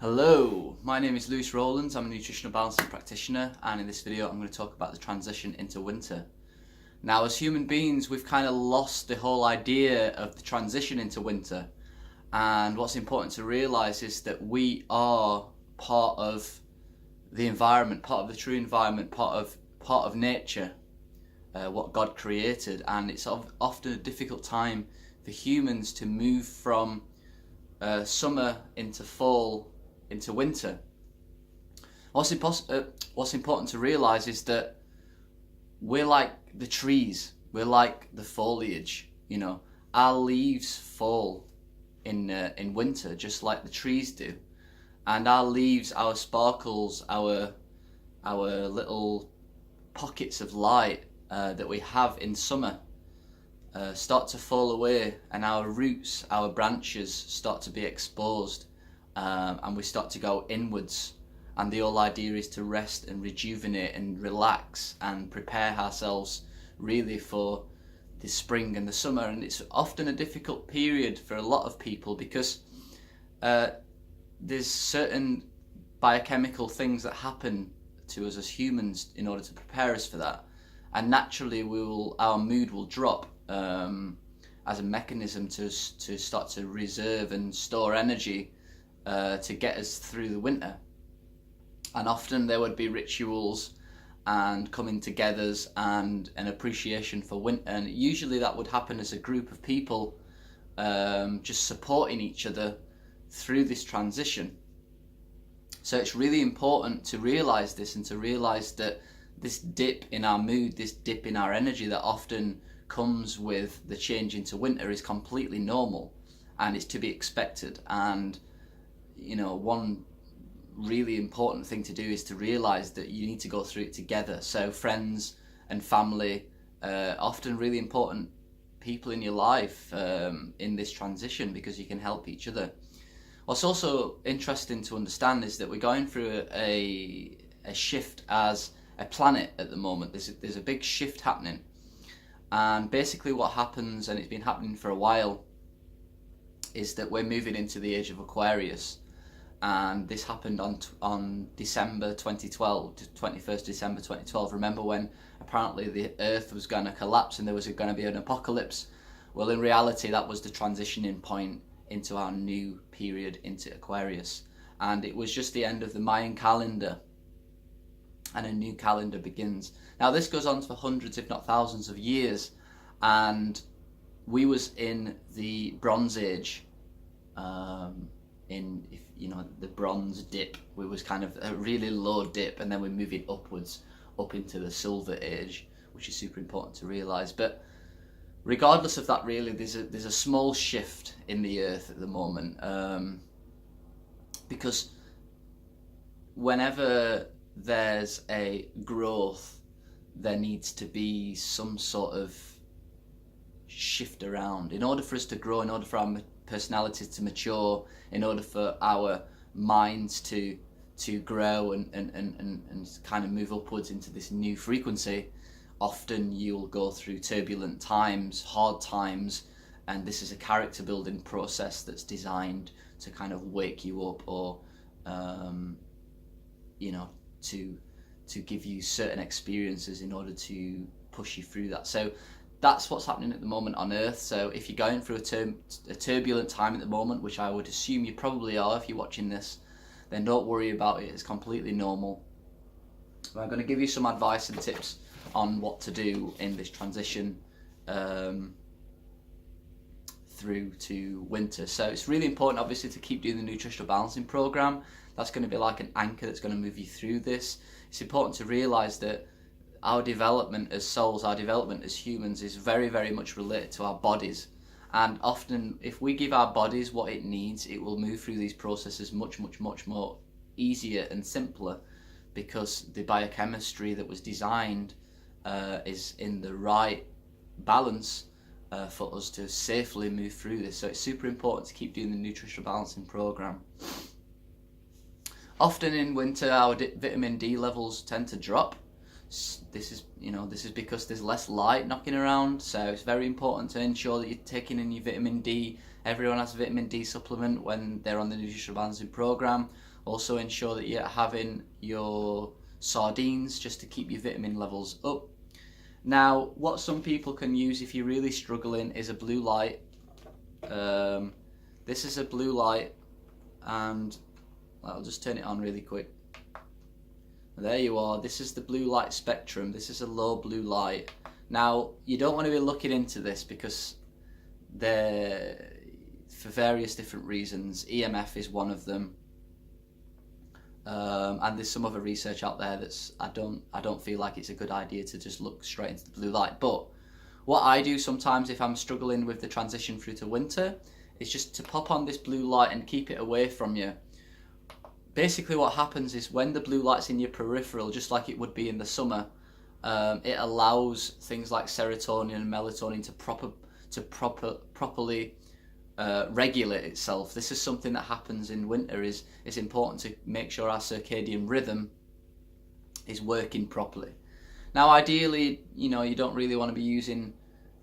Hello, my name is Rowlands. I'm a nutritional balancing practitioner, and in this video I'm going to talk about the transition into winter. Now, as human beings, we've kind of lost the whole idea of the transition into winter, and what's important to realise is that we are part of the environment, part of the true environment, part of nature, what God created, and it's often a difficult time for humans to move from summer into fall into winter. What's important to realise is that we're like the trees, we're like the foliage. You know, our leaves fall in winter just like the trees do, and our leaves, our sparkles, our little pockets of light that we have in summer start to fall away, and our roots, our branches start to be exposed. And we start to go inwards, and the whole idea is to rest and rejuvenate and relax and prepare ourselves really for the spring and the summer. And it's often a difficult period for a lot of people because there's certain biochemical things that happen to us as humans in order to prepare us for that, and naturally our mood will drop as a mechanism to start to reserve and store energy to get us through the winter. And often there would be rituals and coming-togethers and an appreciation for winter, and usually that would happen as a group of people just supporting each other through this transition. So it's really important to realise this, and to realise that this dip in our mood, this dip in our energy that often comes with the change into winter is completely normal, and it's to be expected. And you know, one really important thing to do is to realise that you need to go through it together. So friends and family, often really important people in your life in this transition, because you can help each other. What's also interesting to understand is that we're going through a shift as a planet at the moment. There's a big shift happening, and basically what happens, and it's been happening for a while, is that we're moving into the age of Aquarius. And this happened on December 2012, 21st December 2012. Remember when apparently the Earth was going to collapse and there was going to be an apocalypse? Well, in reality, that was the transitioning point into our new period into Aquarius. And it was just the end of the Mayan calendar, and a new calendar begins. Now, this goes on for hundreds, if not thousands of years, and we was in the Bronze Age, the bronze dip. We was kind of a really low dip, and then we're moving upwards up into the Silver Age, which is super important to realise. But regardless of that, really, there's a small shift in the Earth at the moment, because whenever there's a growth, there needs to be some sort of shift around. In order for us to grow, in order for our personalities to mature, in order for our minds to grow and kind of move upwards into this new frequency, often you'll go through turbulent times, hard times, and this is a character building process that's designed to kind of wake you up, or to give you certain experiences in order to push you through that. So that's what's happening at the moment on Earth. So if you're going through a turbulent time at the moment, which I would assume you probably are if you're watching this, then don't worry about it. It's completely normal. But I'm going to give you some advice and tips on what to do in this transition through to winter. So it's really important, obviously, to keep doing the nutritional balancing program. That's going to be like an anchor that's going to move you through this. It's important to realise that our development as souls, our development as humans, is very, very much related to our bodies. And often, if we give our bodies what it needs, it will move through these processes much, much, much more easier and simpler, because the biochemistry that was designed is in the right balance for us to safely move through this. So it's super important to keep doing the nutritional balancing program. Often in winter, our vitamin D levels tend to drop. This is because there's less light knocking around, so it's very important to ensure that you're taking in your vitamin D. Everyone has a vitamin D supplement when they're on the nutritional balancing program. Also ensure that you're having your sardines just to keep your vitamin levels up. Now, what some people can use if you're really struggling is a blue light. This is a blue light, and I'll just turn it on really quick. There you are. This is the blue light spectrum. This is a low blue light. Now, you don't want to be looking into this because they're, for various different reasons, EMF is one of them. And there's some other research out there that's I don't feel like it's a good idea to just look straight into the blue light. But what I do sometimes if I'm struggling with the transition through to winter is just to pop on this blue light and keep it away from you. Basically what happens is when the blue light's in your peripheral, just like it would be in the summer, it allows things like serotonin and melatonin to properly regulate itself. This is something that happens in winter. It's important to make sure our circadian rhythm is working properly. Now ideally, you don't really want to be using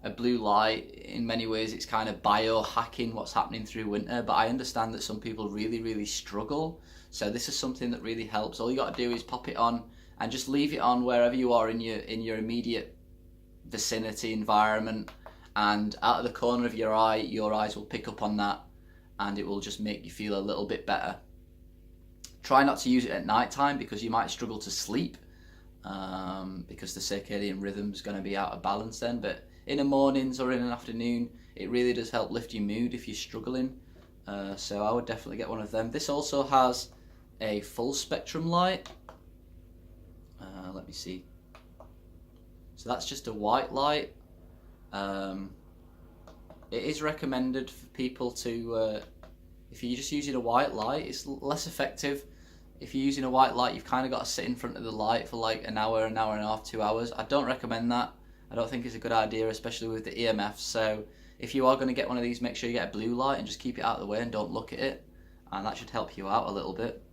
a blue light. In many ways it's kind of biohacking what's happening through winter, but I understand that some people really struggle, so this is something that really helps. All you got to do is pop it on and just leave it on wherever you are in your immediate vicinity environment, and out of the corner of your eyes will pick up on that, and it will just make you feel a little bit better. Try not to use it at night time because you might struggle to sleep, because the circadian rhythm is going to be out of balance then. But in the mornings or in an afternoon, it really does help lift your mood if you're struggling. So I would definitely get one of them. This also has a full spectrum light. Let me see. So that's just a white light. It is recommended for people to, if you're just using a white light, it's less effective. If you're using a white light, you've kind of got to sit in front of the light for like an hour and a half, 2 hours. I don't recommend that. I don't think it's a good idea, especially with the EMF. So if you are going to get one of these, make sure you get a blue light and just keep it out of the way and don't look at it, and that should help you out a little bit.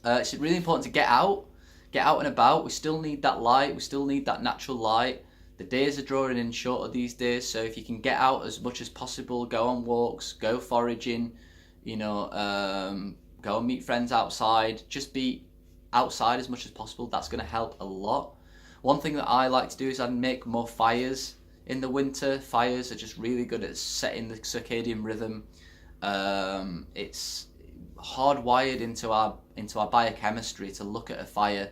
It's really important to get out and about. We still need that light, we still need that natural light. The days are drawing in shorter these days, so if you can get out as much as possible, go on walks, go foraging, go and meet friends outside, just be outside as much as possible. That's going to help a lot. One thing that I like to do is I make more fires in the winter. Fires are just really good at setting the circadian rhythm. It's hardwired into our biochemistry to look at a fire.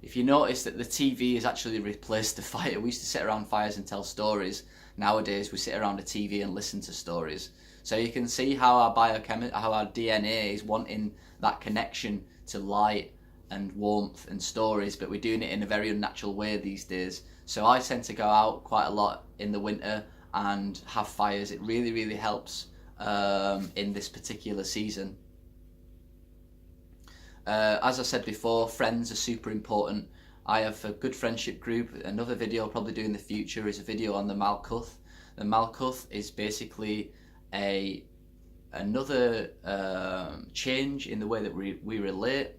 If you notice that the TV has actually replaced the fire. We used to sit around fires and tell stories. Nowadays we sit around a TV and listen to stories. So you can see how our how our DNA is wanting that connection to light and warmth and stories, but we're doing it in a very unnatural way these days. So I tend to go out quite a lot in the winter and have fires. It really helps in this particular season. As I said before, friends are super important. I have a good friendship group. Another video I'll probably do in the future is a video on the Malkuth. The Malkuth is basically another change in the way that we relate,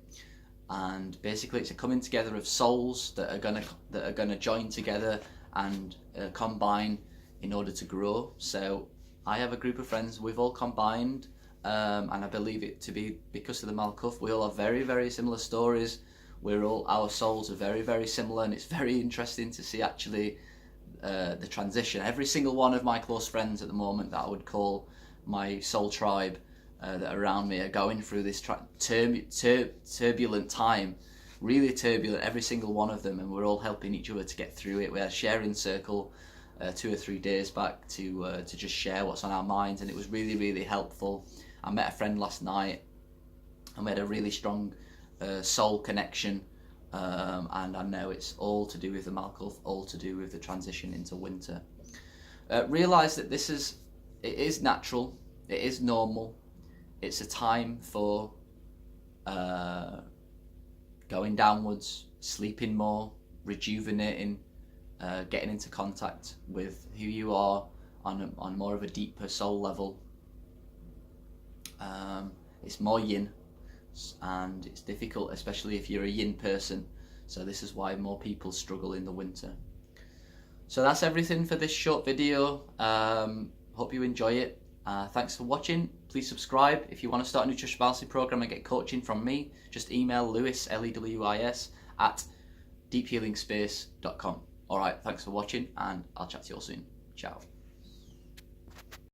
and basically it's a coming together of souls that are gonna join together and combine in order to grow. So I have a group of friends, we've all combined, and I believe it to be because of the Malkuth. We all have very similar stories. Our souls are very similar, and it's very interesting to see actually the transition. Every single one of my close friends at the moment that I would call my soul tribe that are around me are going through this turbulent time, really turbulent, every single one of them, and we're all helping each other to get through it. We had a sharing circle 2 or 3 days back to just share what's on our minds, and it was really helpful. I met a friend last night and we had a really strong soul connection, and I know it's all to do with the Malkuth, all to do with the transition into winter. Realise that it is natural, it is normal. It's a time for going downwards, sleeping more, rejuvenating, getting into contact with who you are on more of a deeper soul level. It's more yin, and it's difficult, especially if you're a yin person. So this is why more people struggle in the winter. So that's everything for this short video. Hope you enjoy it. Thanks for watching. please subscribe. If you want to start a nutrition balancing program and get coaching from me, just email Lewis, Lewis, at deephealingspace.com. Alright, thanks for watching, and I'll chat to you all soon. Ciao.